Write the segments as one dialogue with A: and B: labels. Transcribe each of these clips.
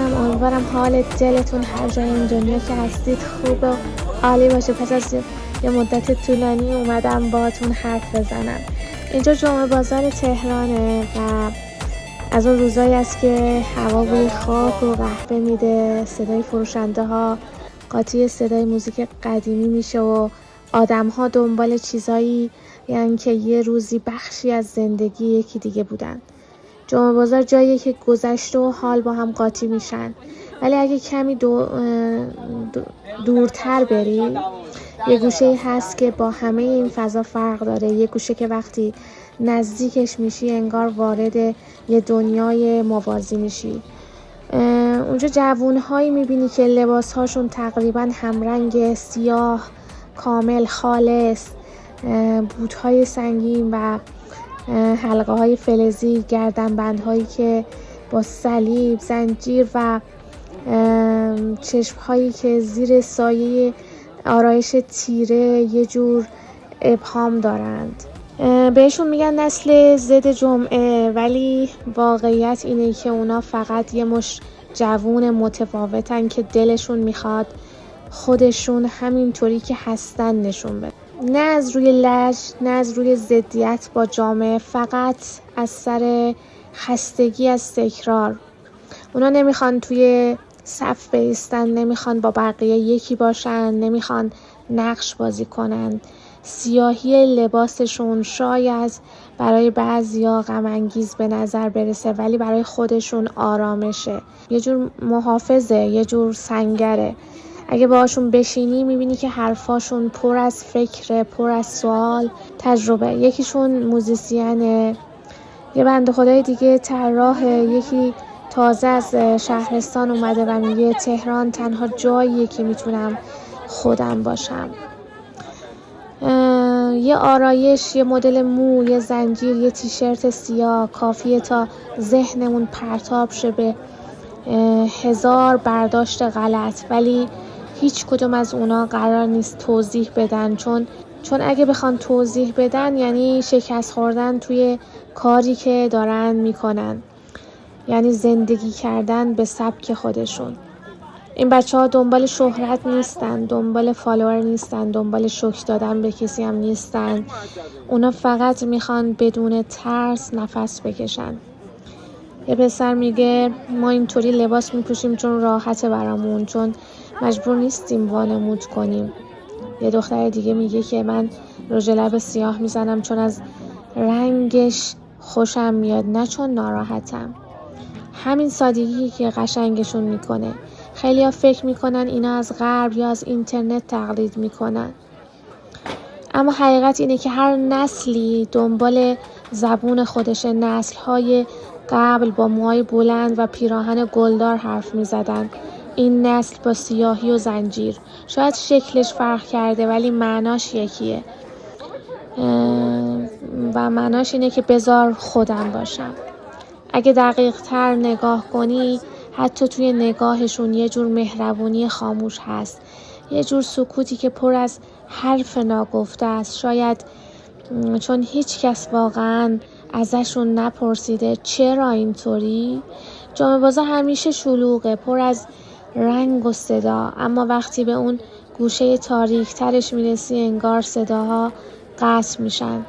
A: کنم امیدوارم حال دلتون هر جای این دنیا که هستید خوب و عالی باشه. پس از یه مدت طولانی اومدم باهاتون حرف بزنم. اینجا جمعه بازار تهرانه و از اون روزایی است که هوا بوی خاک و قهوه میده، صدای فروشنده ها قاطی صدای موزیک قدیمی میشه و آدم ها دنبال چیزایی یعنی که یه روزی بخشی از زندگی یکی دیگه بودن. جمعه بازار جاییه که گذشته و حال با هم قاطی میشن، ولی اگه کمی دورتر بری یه گوشه‌ای هست که با همه این فضا فرق داره. یه گوشه که وقتی نزدیکش میشی انگار وارد یه دنیای موازی میشی. اونجا جوونهایی میبینی که لباسهاشون تقریبا همرنگ، سیاه کامل خالص، بوت‌های سنگین و حلقه های فلزی، گردنبندهایی که با صلیب، زنجیر و چشمهایی که زیر سایه آرایش تیره یه جور ابهام دارند. بهشون میگن نسل ضد جمعه، ولی واقعیت اینه که اونا فقط یه مش جوون متفاوتن که دلشون میخواد خودشون همینطوری که هستن نشون بده. نه از روی لج، نه از روی ضدیت با جامعه، فقط از سر خستگی از تکرار. اونا نمیخوان توی صف بایستن، نمیخوان با بقیه یکی باشن، نمیخوان نقش بازی کنن. سیاهی لباسشون شاید برای بعضیا غم انگیز به نظر برسه، ولی برای خودشون آرامشه، یه جور محافظه، یه جور سنگره. اگه باهاشون بشینی میبینی که حرفاشون پر از فکر، پر از سوال، تجربه. یکیشون موزیسینه، یه بنده خدای دیگه طراحه، یکی تازه از شهرستان اومده و میگه تهران تنها جاییه که میتونم خودم باشم. یه آرایش، یه مدل مو، یه زنجیر، یه تیشرت سیاه کافیه تا ذهنمون پرتاب شه به 1000 برداشت غلط، ولی هیچ کدوم از اونا قرار نیست توضیح بدن، چون اگه بخوان توضیح بدن یعنی شکست خوردن توی کاری که دارن میکنن، یعنی زندگی کردن به سبک خودشون. این بچه‌ها دنبال شهرت نیستن، دنبال فالوور نیستن، دنبال شوک دادن به کسی هم نیستن. اونا فقط میخوان بدون ترس نفس بکشن. یه پسر میگه ما اینطوری لباس میپوشیم چون راحته برامون، چون مجبور نیستیم وانمود کنیم. یه دختر دیگه میگه که من رژ لب سیاه میزنم چون از رنگش خوشم میاد، نه چون ناراحتم. همین سادگی که قشنگشون میکنه. خیلی‌ها فکر میکنن اینا از غرب یا از اینترنت تقلید میکنن، اما حقیقت اینه که هر نسلی دنبال زبون خودشه. نسل‌های قبل با موهای بلند و پیراهن گلدار حرف میزدن، این نسل با سیاهی و زنجیر. شاید شکلش فرق کرده ولی معناش یکیه، و معناش اینه که بذار خودم باشم. اگه دقیق تر نگاه کنی حتی توی نگاهشون یه جور مهربونی خاموش هست، یه جور سکوتی که پر از حرف ناگفته است. شاید چون هیچ کس واقعا ازشون نپرسیده چرا اینطوری. جمعه بازار همیشه شلوغه، پر از رنگ و صدا، اما وقتی به اون گوشه تاریک ترش میرسی انگار صداها قطع میشن.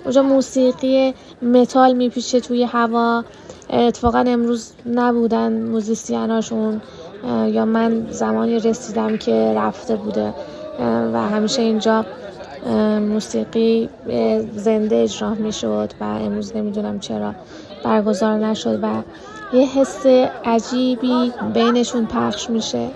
A: اونجا موسیقی متال میپیچه توی هوا. اتفاقا امروز نبودن موزیسیناشون، یا من زمانی رسیدم که رفته بوده و همیشه اینجا موسیقی زنده اجرا میشد و امروز نمیدونم چرا برگزار نشد و یه حس عجیبی بینشون پخش میشه،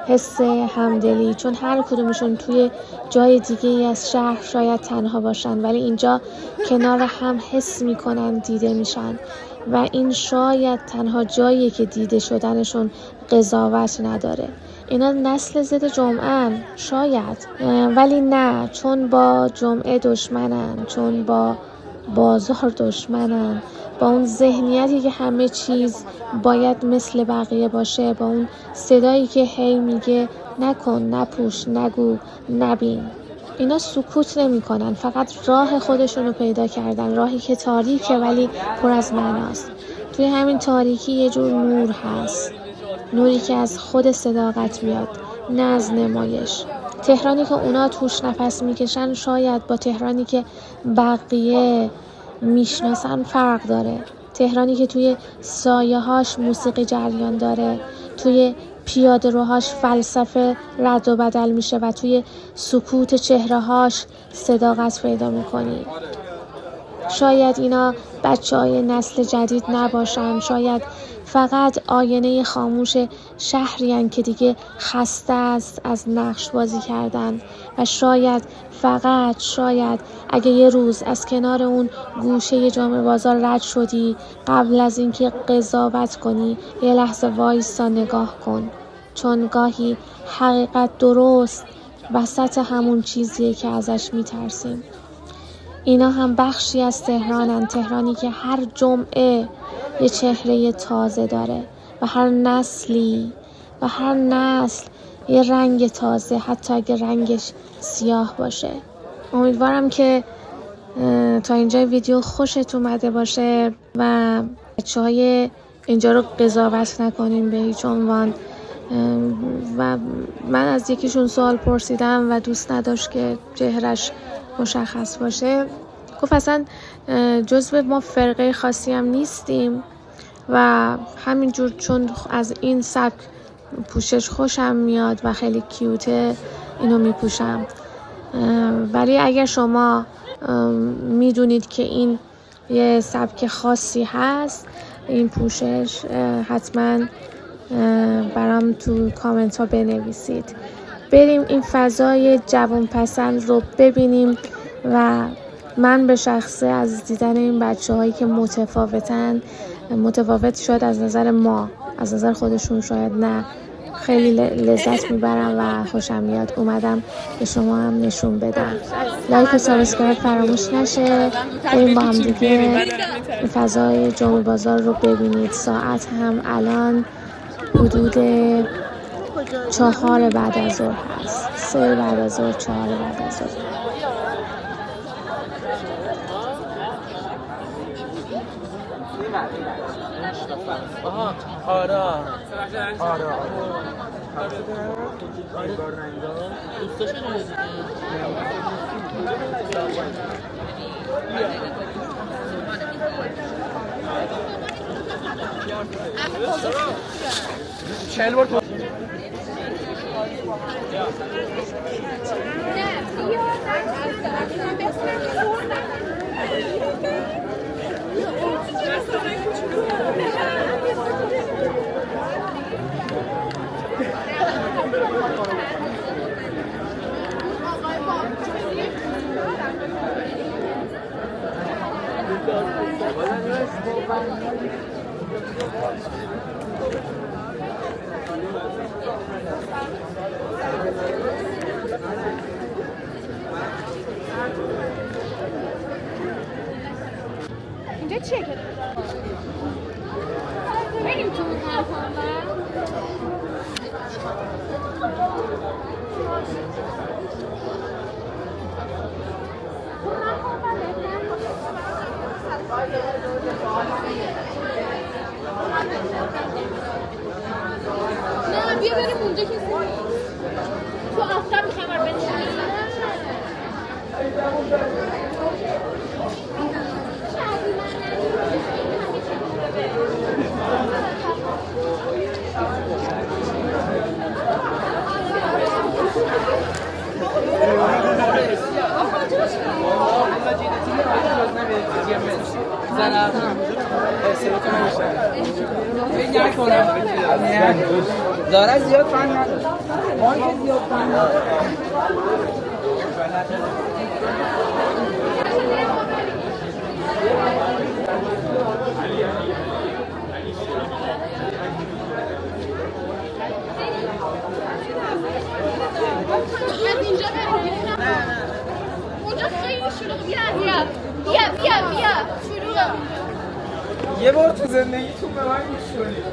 A: حس همدلی، چون هر کدومشون توی جای دیگه ای از شهر شاید تنها باشن، ولی اینجا کنار هم حس میکنن دیده میشن و این شاید تنها جاییه که دیده شدنشون قضاوت نداره. اینا نسل ضد جمعه‌ن شاید، ولی نه، چون با جمعه دشمنن، چون با بازار دشمنن، با اون ذهنیتی که همه چیز باید مثل بقیه باشه، با اون صدایی که هی میگه نکن، نپوش، نگو، نبین. اینا سکوت نمی کنن، فقط راه خودشونو پیدا کردن، راهی که تاریکه ولی پر از معناست. توی همین تاریکی یه جور نور هست. نوری که از خود صداقت میاد، نه از نمایش. تهرانی که اونا توش نفس میکشن شاید با تهرانی که بقیه میشناسن فرق داره. تهرانی که توی سایه هاش موسیقی جریان داره، توی پیاده روهاش فلسفه رد و بدل میشه و توی سکوت چهره هاش صداقت پیدا میکنی. شاید اینا بچه‌های نسل جدید نباشن، شاید فقط آینه خاموش شهرین که دیگه خسته است از نقش بازی کردن و شاید اگه یه روز از کنار اون گوشه جامعه بازار رد شدی، قبل از اینکه قضاوت کنی یه لحظه وایسا نگاه کن، چون گاهی حقیقت درست وسط همون چیزیه که ازش میترسیم. اینا هم بخشی از تهرانن، تهرانی که هر جمعه یه چهره تازه داره و هر نسل یه رنگ تازه، حتی اگه رنگش سیاه باشه. امیدوارم که تا اینجا ویدیو خوشت اومده باشه و بچه‌های اینجا رو قضاوت نکنین به هیچ عنوان. و من از یکیشون سوال پرسیدم و دوست نداشت که چهرش مشخص باشه. گفت اصلا جزو ما فرقه خاصی هم نیستیم و همینجور چون از این سبک پوشش خوشم میاد و خیلی کیوته اینو میپوشم. ولی اگر شما میدونید که این یه سبک خاصی هست، این پوشش، حتما برام تو کامنت ها بنویسید. بریم این فضای جوان پسند رو ببینیم و من به شخصه از دیدن این بچه هایی که متفاوت شاید از نظر ما، از نظر خودشون شاید نه، خیلی لذت میبرم و خوشم میاد. اومدم به شما هم نشون بدم. لایک و سابسکرایب فراموش نشه. بریم با هم دیگه فضای جمعه بازار رو ببینید. ساعت هم الان حدود 4 بعد از ظهر هست، 3 بعد از ظهر، 4 بعد از ظهر.
B: اینجا چیه که بریم تو نه بیا بریم اونجا که تو آفتاب میخوام بر بنشینیم.
C: زاره زیاد فن نداره. ما که زیاد فن نداره.
B: از اینجا بریم. اونجا خیلی شلوغه. بیا شلوغه.
C: یه بار تو زندگیتون به من گوش کنید.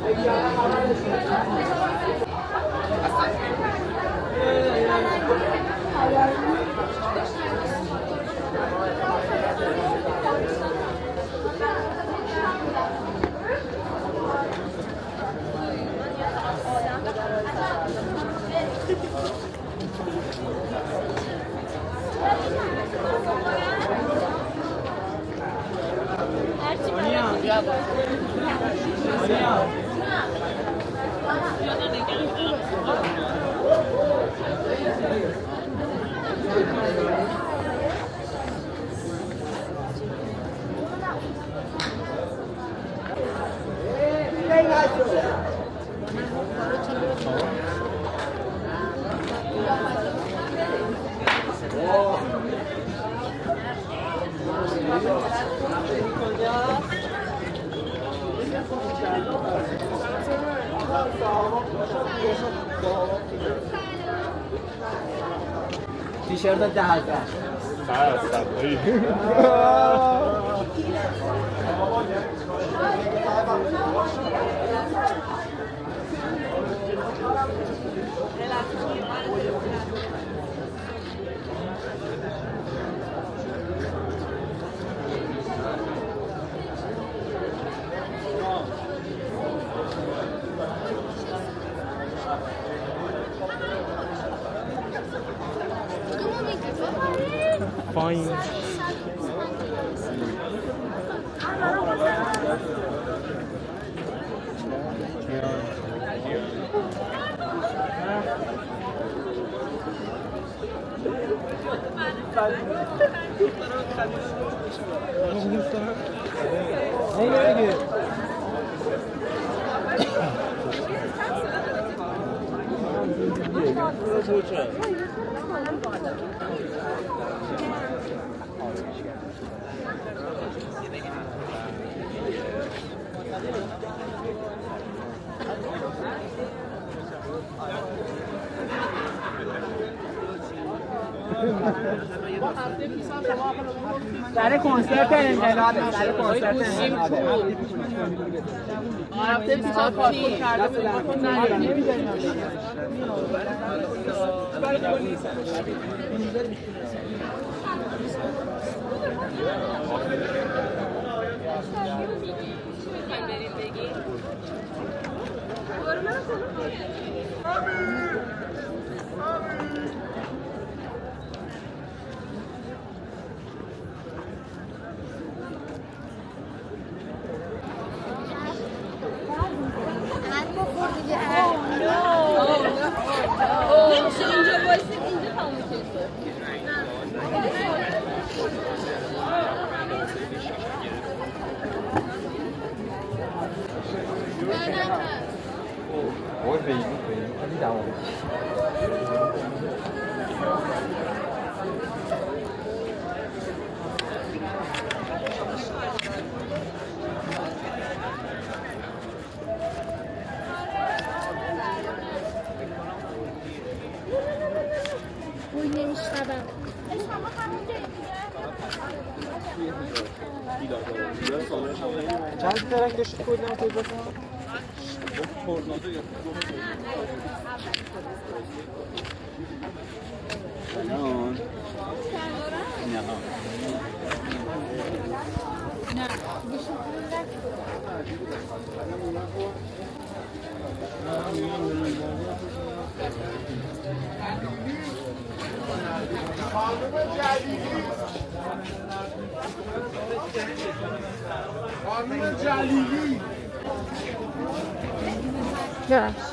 C: تیشرت 10,000
D: Fine.
C: سر کنسرت انقلاب سر کنسرت انقلاب
B: رفته پیشا پاسپورت کرده بود نمیشه اینجا بایستید اینجا تموم میشه
A: بوی نمیشنبم.
C: چند تا رنگش کدوم تو بزن خانم جلیلی
A: ببخش.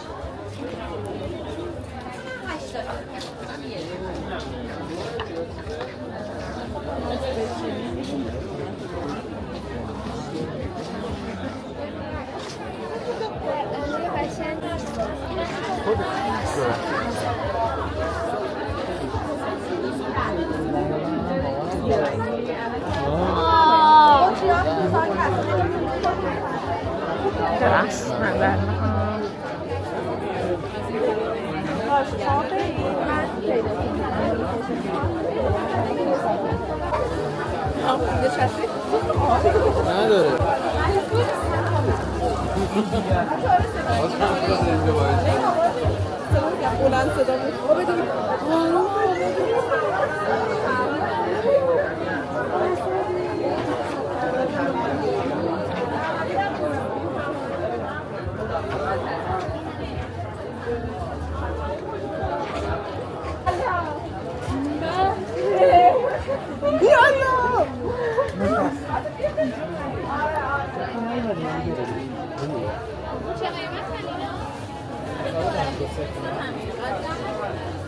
A: ببخش من برمیخوام.
C: نداره
B: بلند صدا بود
C: کنم.